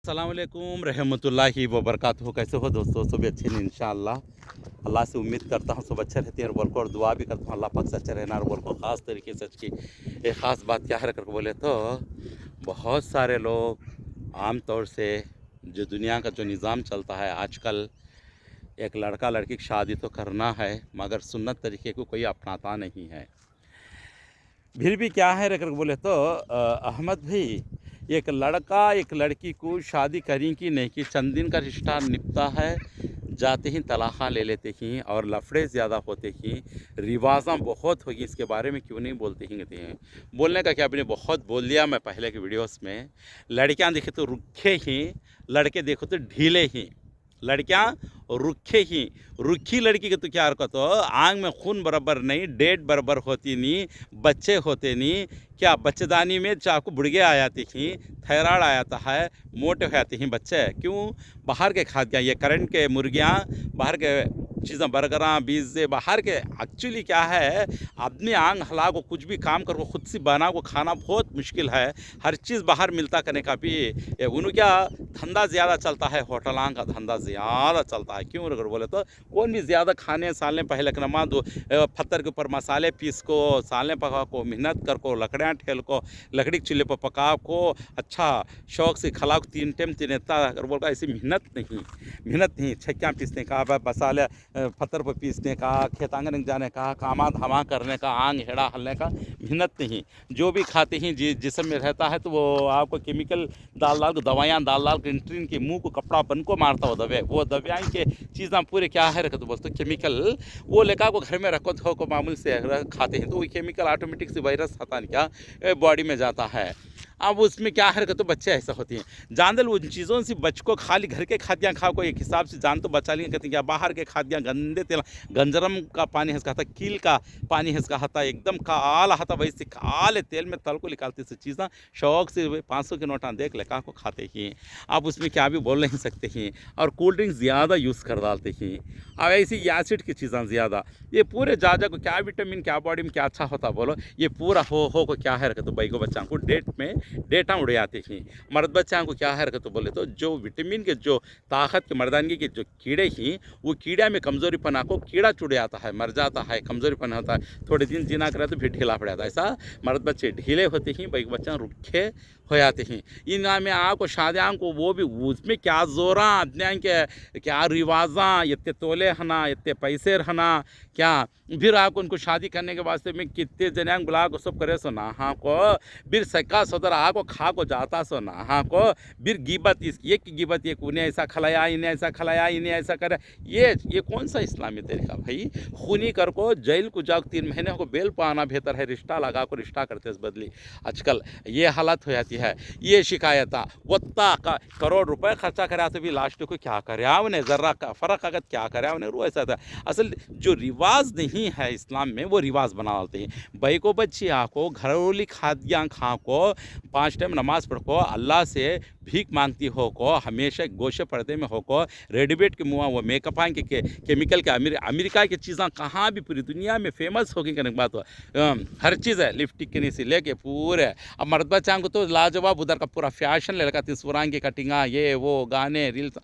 अस्सलामुअलैकुम रहमतुल्लाहि व बरकातहू। कैसे हो दोस्तों? सब अच्छे हैं इंशाअल्लाह। अल्लाह से उम्मीद करता हूँ सब अच्छे रहते हैं और बोल को और दुआ भी करता हूँ अल्लाह पाक से अच्छा रहना। और बोल को ख़ास तरीके से अच्छी एक ख़ास बात क्या है करके बोले तो बहुत सारे लोग आम तौर से जो दुनिया का जो निज़ाम चलता है आजकल, एक लड़का लड़की की शादी तो करना है मगर सुन्नत तरीके को कोई अपनाता नहीं है। फिर भी क्या है करके बोले तो अहमद भाई, एक लड़का एक लड़की को शादी करी कि नहीं कि चंद दिन का रिश्ता निपटा है, जाते ही तलाक़ा ले लेते हैं और लफड़े ज़्यादा होते हैं, रिवाज़ा बहुत होगी। इसके बारे में क्यों नहीं बोलते ही कहते हैं। बोलने का क्या, आपने बहुत बोल दिया मैं पहले के वीडियोस में। लड़कियां देखे तो रुखे ही, लड़के देखो तो ढीले ही। लड़कियां रुखे ही, रुखी लड़की के तो क्या हरकत हो, आंग में खून बराबर नहीं, डेट बराबर होती नहीं, बच्चे होते नहीं, क्या बच्चेदानी में चाकू बुढ़गे आ जाती थी, थायराइड आ जाता है, मोटे हो जाते हैं बच्चे। क्यों? बाहर के खाद्य, ये करंट के मुर्गियाँ, बाहर के चीज़ें, बर्गरां बीज से बाहर के। एक्चुअली क्या है, अपने आंग हला को कुछ भी काम कर को खुद से बना को खाना बहुत मुश्किल है। हर चीज़ बाहर मिलता करने का भी उन्हें क्या धंधा ज़्यादा चलता है, होटलां का धंधा ज़्यादा चलता है। क्यों अगर बोले तो कौन भी ज़्यादा खाने सालने पहले के नमा दो पत्थर के ऊपर मसाले पीस को, सालने पका को, मेहनत कर को, लकड़ियाँ ठेल को, लकड़ी के चूल्हे पर पका को, अच्छा शौक से खला को 3 टाइम तिनेता अगर बोल का ऐसी मेहनत नहीं छक्कियाँ पीसने का, मसाले पत्थर पर पीसने का, खेतांगन जाने का, कामा धामा करने का, आंग हेड़ा हलने का मेहनत नहीं। जो भी खाते हैं जिसम में रहता है तो वो आपको केमिकल डाल डाल को, दवाइयाँ डाल डाल के इंट्रीन के मुंह को कपड़ा बन को मारता हो दवे, वो दवाई के चीज़ें पूरे क्या है रखो तो बोलते केमिकल, वो लेकर को घर में रखो तो को मामूल से खाते हैं तो वो केमिकल ऑटोमेटिक से वायरस आता नहीं क्या बॉडी में जाता है। अब उसमें क्या है तो बच्चे ऐसा होती हैं जान उन चीज़ों से बच को, खाली घर के खाद्याँ खा को एक हिसाब से जान तो बचा लेंगे। कहते हैं क्या बाहर के खाद्याँ गंदे तेल, गंजरम का पानी है था, कील का पानी है था, एकदम काला हता, वैसे काले तेल में तल को निकालते से चीज़ें शौक से 500 के नोटा देख लेका को खाते हैं। आप उसमें क्या भी बोल नहीं सकते हैं। और कोल्ड ड्रिंक ज़्यादा यूज़ कर डालते हैं और ऐसी एसिड की चीज़ें ज़्यादा, ये पूरे जाजा को क्या विटामिन क्या बॉडी में क्या अच्छा होता बोलो, ये पूरा हो को क्या है रखे तो भाई को बच्चा को डेटा उड़ जाते हैं। मर्द बच्चा को क्या है रखे तो बोले तो जो विटामिन के जो ताकत के मर्दानगी के जो कीड़े हैं, वो कीड़ा में कमज़ोरी पना को कीड़ा चुड़ जाता है, मर जाता है, कमज़ोरी पना होता है, थोड़े दिन जीना करे तो फिर ढीला पड़ जाता है। ऐसा मर्द बच्चे ढीले होते हैं, भाई बच्चा रुखे हो जाते हैं। इन में आपको शादियाँ को वो भी उसमें क्या जोरा अपने के क्या रिवाजा, इतने तोले हना, इतने पैसे रहना क्या, फिर आपको उनको शादी करने के वास्ते में कितने जने बुला को सब करे सो नहा को, फिर सक्का सदर आको खा को जाता सो नहा को, फिर गिबत ये की गिबत, ये उन्हें ऐसा खलाया, इन्हें ऐसा खलाया, इन्हें ऐसा करे, ये कौन सा इस्लामी तरीका भाई? खूनी कर को जेल को जाओ, 3 महीने को बेल पाना बेहतर है, रिश्ता लगा को रिश्ता करते बदली आजकल ये हालत हो जाती है। ये शिकायत वत्ता का करोड़ रुपए खर्चा करा तो भी लास्ट को क्या करे उन्हें ज़र्रा का फ़र्क अगर क्या करे उन्हें रो ऐसा था। असल जो रिवाज नहीं है इस्लाम में वो रिवाज बना डालते हैं। भाई को बच्ची आको घरेलू खाद्याँ खा को, 5 टाइम नमाज पढ़ को, अल्लाह से भीख मांगती हो को, हमेशा गोशे पर्दे में हो को, रेडीमेड के मुँह वो मेकअप के केमिकल के अमेरिका की चीज़ें कहाँ भी पूरी दुनिया में फेमस होगी करने की बात हो। हर चीज़ है, लिपस्टिक के नीचे लेके पूरे। अब मर्द बच्चा को तो लाजवाब उधर का पूरा फैशन ले लगा, सुरांग की कटिंगा, ये वो गाने रील्स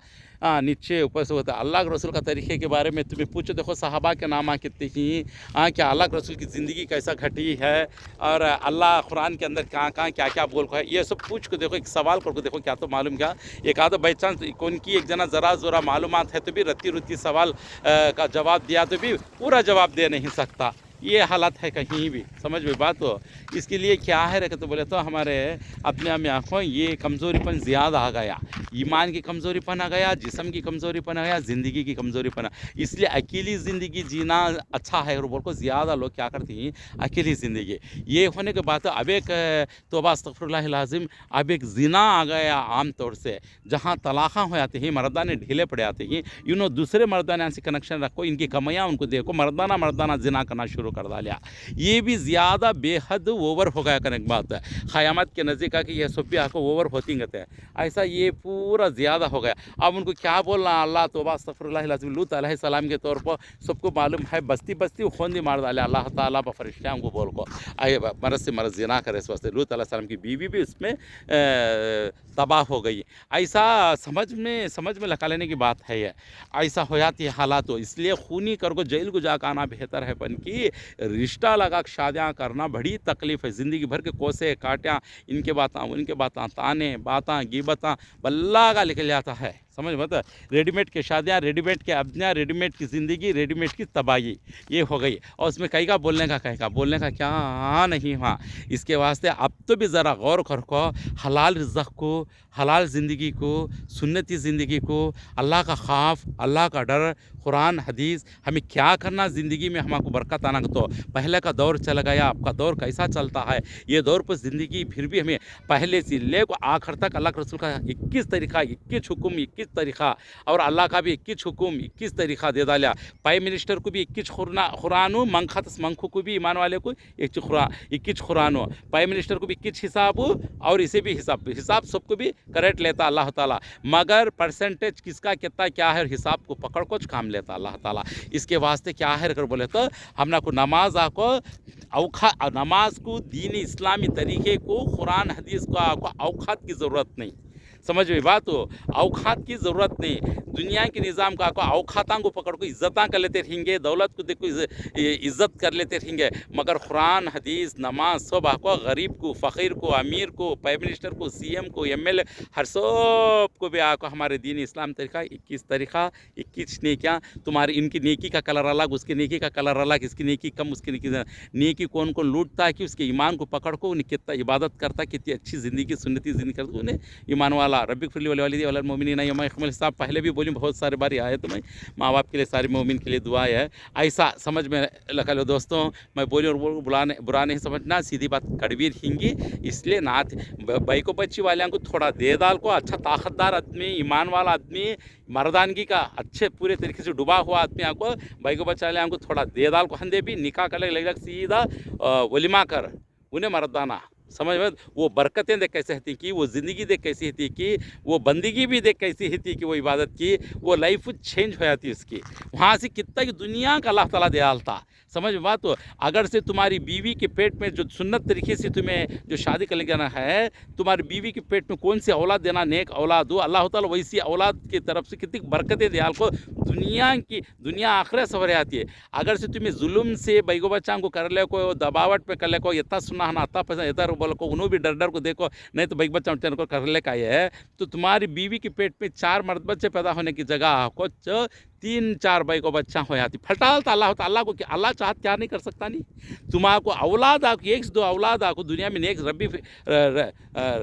नीचे ऊपर से होता है। अल्लाह के रसूल का तरीके के बारे में तुम्हें पूछो, देखो सहाबा के नाम कितने ही क्या अल्लाह के रसूल की ज़िंदगी कैसा घटी है, और अल्लाह कुरान के अंदर कहाँ कहाँ क्या क्या बोल है, ये सब पूछ को देखो, एक सवाल करके देखो क्या तो मालूम क्या। एक आधा बाई चांस कौन की एक जना ज़रा ज़रा मालूमात है तो भी रत्ती रुत्ती सवाल का जवाब दिया तो भी पूरा जवाब दे नहीं सकता। ये हालत है कहीं भी, समझ में बात हो। इसके लिए क्या है रखे तो बोले तो हमारे अपने में आँखों ये कमज़ोरीपन ज़्यादा आ गया, ईमान की कमज़ोरीपन आ गया, जिस्म की कमज़ोरीपन आ गया, ज़िंदगी की कमज़ोरीपन। इसलिए अकेली ज़िंदगी जीना अच्छा है। और बोल को ज़्यादा लोग क्या करते हैं, अकेली ज़िंदगी। ये होने के बाद अब एक तौबा अस्तगफिरुल्लाह लाज़िम, अब एक ज़िना आ गया आम तौर से, जहाँ तलाक़ा हो जाते हैं, मर्दाने ढीले पड़ जाते हैं, यूँ दूसरे मर्दाने से कनेक्शन रखो, इनकी कमाइयाँ उनको देखो, मर्दाना ज़िना करना शुरू कर डालिया। ये भी ज़्यादा बेहद ओवर हो गया करने की बात है। क़यामत के नज़दीक कि यह सब भी आपको ओवर होती गते हैं। ऐसा ये पूरा ज़्यादा हो गया। अब उनको क्या बोलना, अल्लाह तौबा अस्तगफिरुल्लाह लूत अलैहिस्सलाम के तौर पर सबको मालूम है, बस्ती बस्ती खोंदी मार डाले अल्लाह ताला ब फरिश्तों को बोल को आए मरद से मरद ज़िना करे। इस वास्ते लूत अलैहिस्सलाम की बीवी भी उसमें तबाह हो गई। ऐसा समझ में लगा लेने की बात है ये। ऐसा हो जाती है हालात, तो इसलिए खूनी कर को जेल को जाकर आना बेहतर है। पन की रिश्ता लगा शादियाँ करना बड़ी तकलीफ़ है। ज़िंदगी भर के कोसे काटियाँ, इनके बातें उनके बातें, ताने बातें गिबतें बल्ला का निकल जाता है। समझ मत, रेडीमेड की शादियाँ, रेडीमेड के अपनियाँ, रेडीमेड की ज़िंदगी, रेडीमेड की तबाही ये हो गई। और उसमें कहीं का बोलने का क्या नहीं हुआ। इसके वास्ते अब तो भी ज़रा गौर करो, हलाल रिज़्क़ को, हलाल ज़िंदगी को, सुन्नती ज़िंदगी को, अल्लाह का खौफ, अल्लाह का डर, कुरान हदीस हमें क्या करना ज़िंदगी में हमको बरकत आना। तो पहले का दौर चला गया, आपका दौर कैसा चलता है, ये दौर पर ज़िंदगी फिर भी हमें पहले से ले को आखिर तक अल्लाह के रसूल का 21 तरीक़ा, 21 हुक्म, 21 तरीक़ा, और अल्लाह का भी 21 हुक्म, 21 तरीक़ा दे डाला। प्राइम मिनिस्टर को भी 21 कुरानो, मंखत मंखू को भी, ईमान वाले को 21 कुरानो, प्राइम मिनिस्टर को भी 21 हिसाब, और इसे भी हिसाब सबको भी करेक्ट लेता अल्लाह ताला। मगर परसेंटेज किसका कितना क्या है, हिसाब को पकड़ को काम लेता अल्लाह ताला। इसके वास्ते क्या है अगर बोले तो हमने को नमाज आको नमाज को दीनी इस्लामी तरीके को, कुरान हदीस को आपको औकात की ज़रूरत नहीं। समझ में बात हो, औकात की ज़रूरत नहीं। दुनिया के निज़ाम का आपको औकातों को पकड़ को इज़्ज़त कर लेते रहेंगे, दौलत को देखो इज़्ज़त कर लेते रहेंगे। मगर कुरान हदीस नमाज सब आपको गरीब को, फ़कीर को, अमीर को, प्राइम मिनिस्टर को, CM को, MLA हर सब को भी आपको हमारे दीन इस्लाम तरीका 21 तरीक़ा, 21 नेकियाँ। तुम्हारी इनकी नेकी का कलर अलग, उसकी नेकी का कलर अलग, इसकी नेकी कम, उसकी नेकी कौन कौन लूटता है कि उसके ईमान को पकड़ को उन्हें कितना इबादत करता, कितनी अच्छी ज़िंदगी सुन्नती ज़िंदगी करता, उन्हें ईमान वाला रब्बिक फिरली वाली वाला मोमिनीन यौम यक़ूमुल हिसाब। पहले भी बोली बहुत सारी बारी आए, तो मैं माँ बाप के लिए, सारे मोमिन के लिए दुआ है। ऐसा समझ में लगा लो दोस्तों, मैं बोली और बुरा नहीं समझना, सीधी बात कड़वी रहेंगी। इसलिए नाथ भाई को बच्ची वाले को थोड़ा दे डाल को, अच्छा ताकतदार आदमी, ईमान वाला आदमी, मर्दानगी का अच्छे पूरे तरीके से डूबा हुआ आदमी आपको भाई को बच्चा वाले को थोड़ा दे डाल को हंदे भी निकाह कर लग सीधा वलीमा कर उन्हें मर्दाना। समझ में, वो बरकतें देख कैसे होती कि, वो ज़िंदगी देख कैसी होती कि, वो बंदगी भी देख कैसी होती कि, वो इबादत की, वो लाइफ चेंज हो जाती उसकी। वहाँ से कितना की दुनिया का अल्लाह ताला दयाल था। समझ में बात हो, अगर से तुम्हारी बीवी के पेट में जो सुन्नत तरीके से तुम्हें जो शादी कर लेना है, तुम्हारी बीवी के पेट में कौन सी औलाद देना, नेक औलाद हो, अल्लाह ताला वैसी औलाद की तरफ से कितनी बरकतें दयाल को दुनिया आखिरत सवर आती है। अगर से तुम्हें जुल्म से बैगो बच्चा को कर ले को, दबावट पे कर ले को, इतना सुना अता पैसा इधर बोल को, उन्होंने भी डर को देखो, नहीं तो बैग बच्चा को कर ले का है, तो तुम्हारी बीवी के पेट में 4 मर्द बच्चे पैदा होने की जगह को 3-4 भाई को बच्चा हो जाती। फटाल तो अल्लाह को अल्लाह चाहत क्या नहीं कर सकता। नहीं तुम्हारा औलाद आको 1-2 औलाद आको दुनिया में नेक्स्ट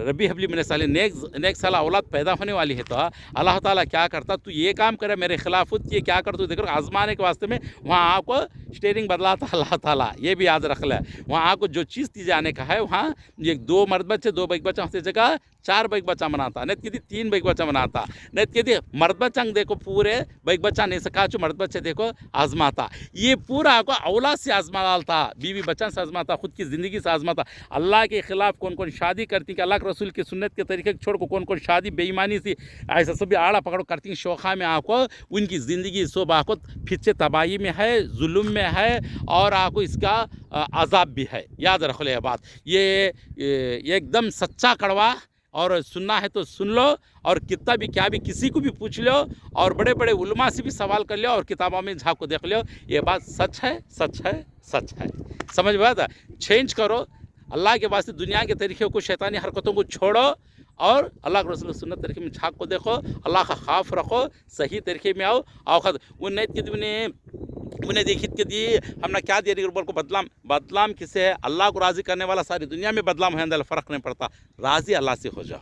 रबी हबली मैंने साले नेक्स्ट साल औलाद पैदा होने वाली है, तो अल्लाह ताला क्या करता, तू ये काम करे मेरे खिलाफ, ये क्या कर, तू देखो आजमाने के वास्ते में वहाँ आपको स्टेयरिंग बदलाता अल्लाह ताला। ये भी याद रख ले, वहाँ आपको जो चीज़ दी जाने का है, वहाँ ये 2 मर्द बच्चे 2 बैग बच्चा होते जगह 4 बैग बच्चा बनाता, नहीं कि 3 बैग बच्चा बनाता, नहीं कि मर्द बच्चा देखो पूरे बैग बच्चा नहीं सका, जो मर्द बच्चे देखो आजमाता। ये पूरा को औलाद से आजमा डालता, बीवी बच्चा से आजमाता, खुद की ज़िंदगी से आजमाता। अल्लाह के खिलाफ कौन कौन शादी करती, कि अल्लाह के रसूल की सुन्नत के तरीके छोड़ को कौन कौन शादी बेईमानी से ऐसा सब आड़ा पकड़ो करती, शोखा में आको उनकी ज़िंदगी सब आको फिर तबाही में है, जुल्म में है, और आपको इसका अजाब भी है। याद रख ले बात, ये एकदम सच्चा कड़वा, और सुनना है तो सुन लो, और कितना भी क्या भी किसी को भी पूछ लो, और बड़े बड़े उलमा से भी सवाल कर लो, और किताबों में झाँक को देख लो, ये बात सच है, सच है, सच है। समझ में आता, चेंज करो अल्लाह के वास्ते, दुनिया के तरीक़े को, शैतानी हरकतों को छोड़ो, और अल्लाह के रसूल सुन्नत तरीके में झाँक को देखो, अल्लाह का खौफ रखो, सही तरीके में आओ। और उन्हें देखित के दिए हमने क्या दिया बोल को बदलाम किसे है, अल्लाह को राज़ी करने वाला सारी दुनिया में बदलाम है, फ़र्क नहीं पड़ता, राज़ी अल्लाह से हो जाओ।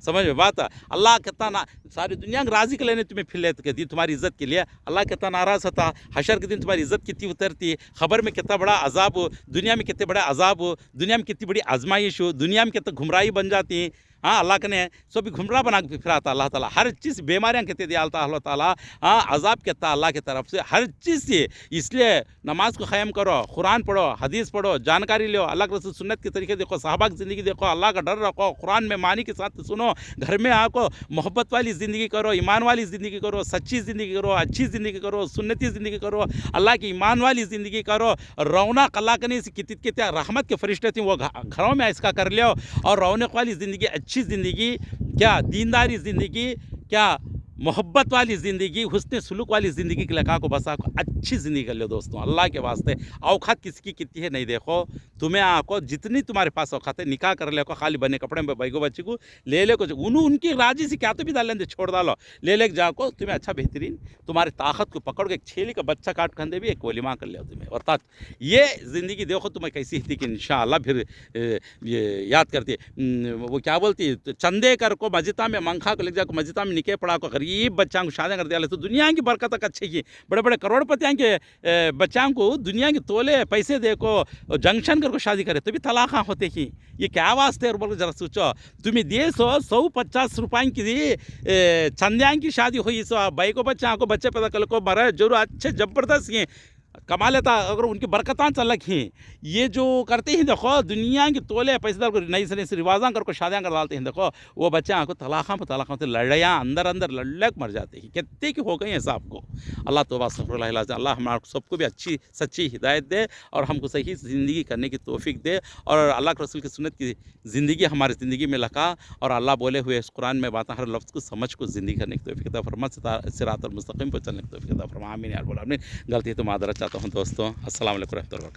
समझ में बात, अल्लाह कितना ना सारी दुनिया को राज़ी के लेने तुम्हें फिर के दी तुम्हारी इज़्ज़त के लिए, अल्लाह कितना नाराज़ होता, हशर के दिन तुम्हारी इज़्ज़त कितनी उतरती, खबर में कितना बड़ा अजाब हो, दुनिया में कितने बड़ा अजाब हो, दुनिया में कितनी बड़ी आजमाइश हो, दुनिया में कितना घुमराही बन जाती है। हाँ अल्लाह के ने सो भी घुमरा बना के फिराता अल्लाह ताला हर चीज़ बीमारियाँ कहते दिया अल्लाह ताला हाँ अजाब कहता अल्लाह की तरफ से हर चीज़ से। इसलिए नमाज को क़याम करो, कुरान पढ़ो, हदीस पढ़ो, जानकारी लो, अल्लाह के रसूल सुन्नत के तरीके देखो, सहाबा की ज़िंदगी देखो, अल्लाह का डर रखो, कुरान में मानी के साथ सुनो, घर में आको, मोहब्बत वाली ज़िंदगी करो, ईमान वाली ज़िंदगी करो, सच्ची ज़िंदगी करो, अच्छी ज़िंदगी करो, सुन्नती ज़िंदगी करो, अल्लाह की ईमान वाली ज़िंदगी करो। रौनक अल्लाह के नहीं कितने रहमत के फरिश्ते थे वो घरों में इसका कर लो। और रौनक वाली ज़िंदगी, अच्छी ज़िंदगी, क्या दीनदारी ज़िंदगी, क्या मोहब्बत वाली ज़िंदगी, हुस्न सुलूक वाली ज़िंदगी के लगा को बसा को अच्छी ज़िंदगी कर लो दोस्तों अल्लाह के वास्ते। औकात किसकी कितनी है नहीं देखो, तुम्हें आको जितनी तुम्हारे पास औकात है निकाह कर ले को, खाली बने कपड़े में बैगो बच्ची को ले ले को उनकी राजी से क्या तो भी डाल दे, छोड़ डालो, ले ले जाको, तुम्हें अच्छा बेहतरीन तुम्हारी ताकत को पकड़ के एक छेली का बच्चा काट कंधे भी एक वलीमा कर ले तुम्हें। और ये ज़िंदगी देखो तुम्हें कैसी थी कि इंशाअल्लाह फिर ये याद करती है वो क्या बोलती है, चंदे कर को मस्जिदा में मंखा को ले जाकर मस्जिदा में निके पड़ा को गरीब बच्चा को शादी कर दिया तो दुनिया की बरकत तक अच्छी की बड़े बड़े करोड़पतियों के बच्चों को दुनिया के तोले पैसे दे को जंक्शन कर को शादी करे तो भी तलाक़ होते ही। ये क्या वास्ते और बोल जरा सोचो, तुम्हें दे 150 रुपये की चंद्यां की शादी हुई सो भाई को बच्चे पैदा कर को मरे जरूर अच्छे ज़बरदस्त ये कमा लेता अगर उनकी बरकतां चलक हैं। ये जो करते हैं देखो दुनिया की तोले पैसेदार को नई से नई रिवाजा कर को शादियाँ कर डालते हैं, देखो वो बच्चे आँखों तलाक़ा पर तलाक़ा होते लड़ाइयाँ अंदर अंदर लड़क मर जाते हैं, कितने की हो गई हैं साहब को। अल्लाह तौबा अस्तग़फिरुल्लाह, अल्लाह हमारे सबको भी अच्छी सच्ची हिदायत दे और हमको सही ज़िंदगी करने की तौफीक दे और अल्लाह के रसूल की सुन्नत की ज़िंदगी हमारी ज़िंदगी में लगा और अल्लाह बोले हुए इस कुरान में बातें हर लफ्ज़ को समझ को ज़िंदगी करने की तौफीक अता फरमा, सिरातुल मुस्तक़ीम पर चलने की तौफीक अता फरमा। आमीन या रब्बल आलमीन। गलती तो मादरत चाहता हूँ दोस्तों। अस्सलाम वालेकुम रहमतुल्लाहि व बरकातहू।